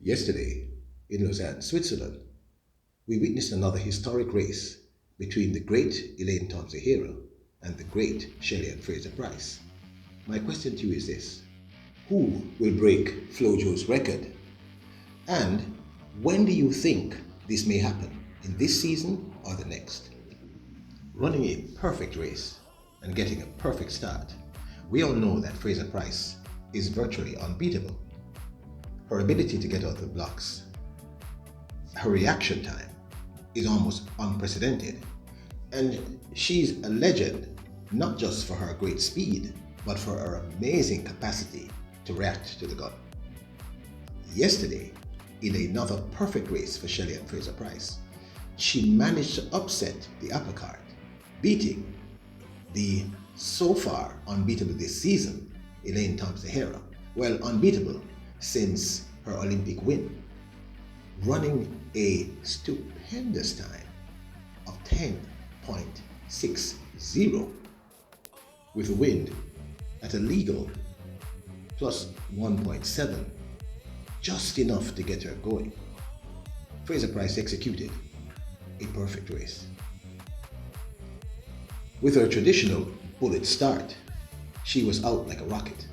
Yesterday, in Lausanne, Switzerland, we witnessed another historic race between the great Elaine Thompson Herah and the great Shelly and Fraser Pryce. My question to you is this: who will break Flojos' record? And when do you think this may happen? In this season or the next? Running a perfect race and getting a perfect start, we all know that Fraser Pryce is virtually unbeatable. Her ability to get out of the blocks, her reaction time is almost unprecedented. And she's a legend, not just for her great speed, but for her amazing capacity to react to the gun. Yesterday, in another perfect race for Shelly and Fraser Pryce, she managed to upset the apple cart, beating the so far unbeatable this season, Elaine Thompson Herah. Well, unbeatable since her Olympic win, running a stupendous time of 10.60 with a wind at a legal plus 1.7, just enough to get her going. Fraser Pryce executed a perfect race. With her traditional bullet start, she was out like a rocket.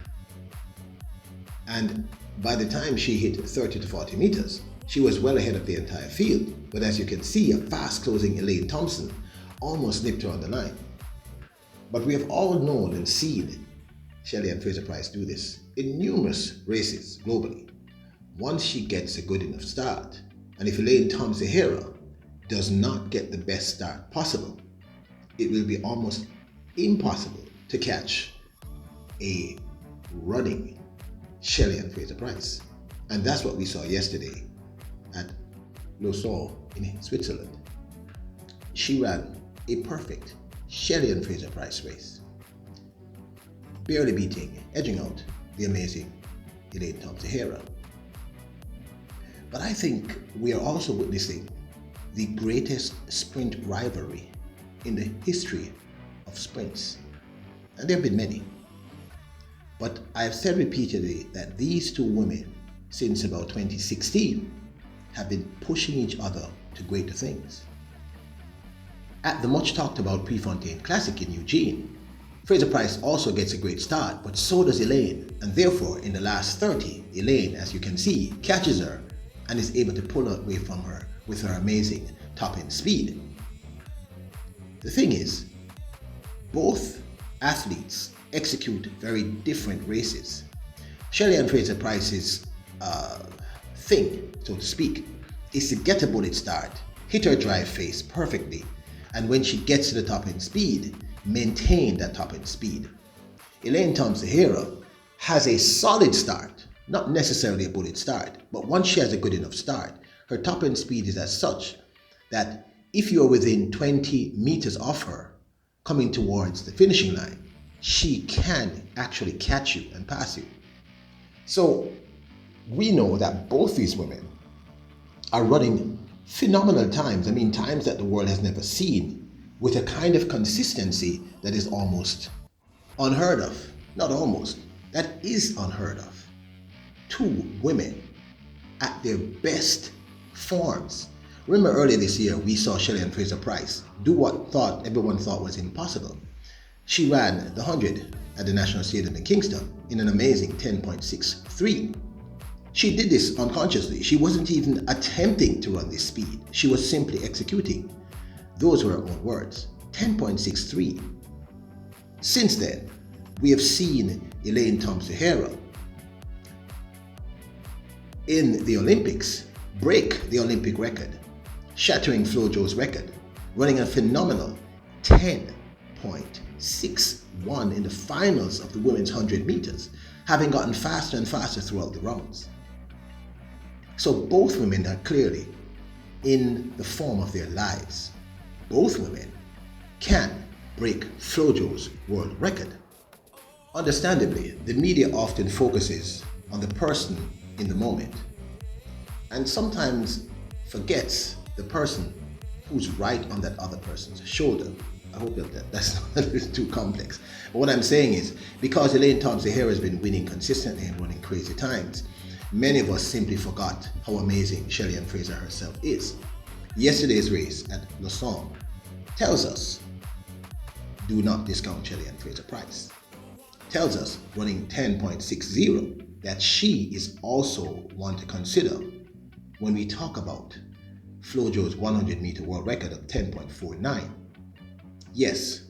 And by the time she hit 30 to 40 meters, she was well ahead of the entire field. But as you can see, a fast closing Elaine Thompson almost nipped her on the line. But we have all known and seen Shelly and Fraser Pryce do this in numerous races globally. Once she gets a good enough start, and if Elaine Thompson Herah does not get the best start possible, it will be almost impossible to catch a running Shelly and Fraser Pryce. And that's what we saw yesterday at Lausanne in Switzerland. She ran a perfect Shelly and Fraser Pryce race, barely edging out the amazing Elaine Thompson Herah. But I think we are also witnessing the greatest sprint rivalry in the history of sprints. And there have been many. But I've said repeatedly that these two women, since about 2016, have been pushing each other to greater things. At the much talked about Prefontaine Classic in Eugene, Fraser Pryce also gets a great start, but so does Elaine. And therefore, in the last 30, Elaine, as you can see, catches her and is able to pull her away from her with her amazing top-end speed. The thing is, both athletes execute very different races. Shelly and Fraser Pryce's thing, so to speak, is to get a bullet start, hit her drive face perfectly, and when she gets to the top end speed, maintain that top end speed. Elaine Thompson Herah has a solid start, not necessarily a bullet start, but once she has a good enough start, her top end speed is as such that if you're within 20 meters of her, coming towards the finishing line, she can actually catch you and pass you. So we know that both these women are running phenomenal times. I mean, times that the world has never seen, with a kind of consistency that is almost unheard of. Not almost, that is unheard of. Two women at their best forms. Remember earlier this year, we saw Shelly and Fraser Pryce do what everyone thought was impossible. She ran the 100 at the National Stadium in Kingston in an amazing 10.63. She did this unconsciously. She wasn't even attempting to run this speed. She was simply executing. Those were her own words. 10.63. Since then, we have seen Elaine Thompson Herah in the Olympics break the Olympic record, shattering Flojos' record, running a phenomenal 10.61 in the finals of the women's 100 meters, having gotten faster and faster throughout the rounds. So both women are clearly in the form of their lives. Both women can break Flojos' world record. Understandably, the media often focuses on the person in the moment and sometimes forgets the person who's right on that other person's shoulder. I hope that's not too complex. But what I'm saying is, because Elaine Thompson Herah has been winning consistently and running crazy times, Many of us simply forgot how amazing Shelly and Fraser herself is. Yesterday's race at Lausanne tells us, do not discount Shelly and Fraser Pryce. Tells us, running 10.60, that she is also one to consider when we talk about Flojos' 100-meter world record of 10.49. Yes,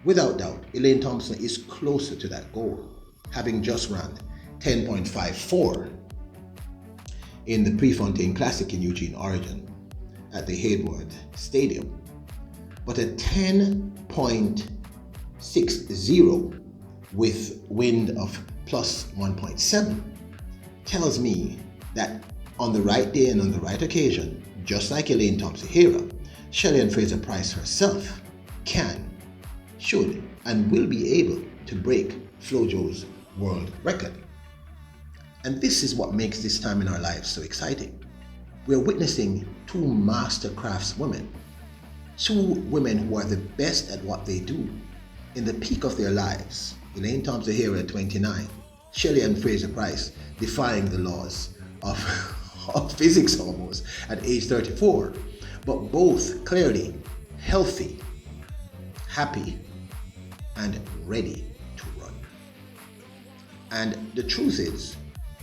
without doubt, Elaine Thompson is closer to that goal, having just run 10.54 in the Prefontaine Classic in Eugene, Oregon at the Hayward Stadium. But a 10.60 with wind of plus 1.7 tells me that on the right day and on the right occasion, just like Elaine Thompson Herah, Shelly and Fraser Pryce herself can, should, and will be able to break Flojos' world record. And this is what makes this time in our lives so exciting. We're witnessing two master craftswomen, two women who are the best at what they do in the peak of their lives. Elaine Thompson Herah at 29, Shelly and Fraser Pryce defying the laws of physics almost at age 34, but both clearly healthy, happy, and ready to run. And the truth is,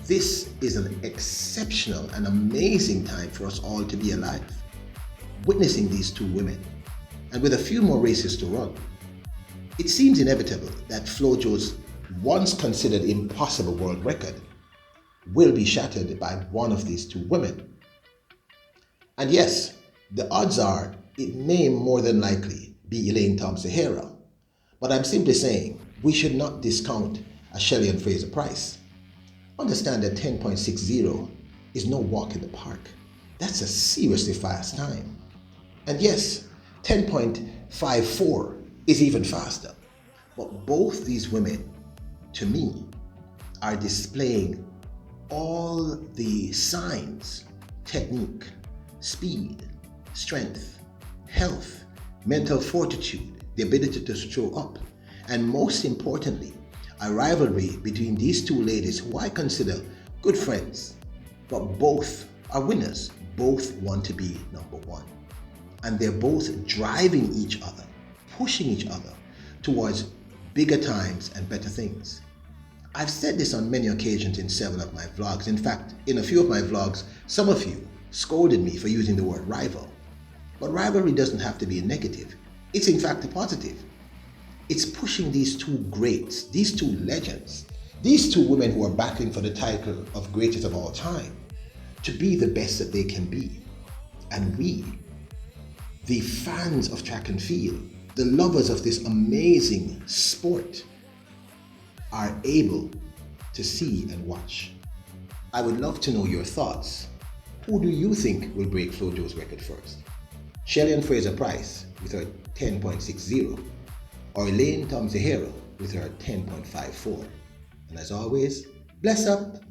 this is an exceptional and amazing time for us all to be alive, witnessing these two women, and with a few more races to run. It seems inevitable that Flojos' once considered impossible world record will be shattered by one of these two women. And yes, the odds are it may more than likely be Elaine Thompson Herah, but I'm simply saying we should not discount a Shelly and Fraser Pryce. Understand that 10.60 is no walk in the park. That's a seriously fast time. And yes, 10.54 is even faster. But both these women, to me, are displaying all the signs: technique, speed, strength, health, mental fortitude, the ability to show up, and most importantly, a rivalry between these two ladies who I consider good friends, but both are winners. Both want to be number one. And they're both driving each other, pushing each other towards bigger times and better things. I've said this on many occasions in several of my vlogs. In fact, in a few of my vlogs, some of you scolded me for using the word rival. But rivalry doesn't have to be a negative. It's in fact a positive. It's pushing these two greats, these two legends, these two women who are battling for the title of greatest of all time, to be the best that they can be. And we, the fans of track and field, the lovers of this amazing sport, are able to see and watch. I would love to know your thoughts. Who do you think will break Flojos' record first? Shelly and Fraser Pryce with her 10.60, or Elaine Thompson Herah with her 10.54. And as always, bless up.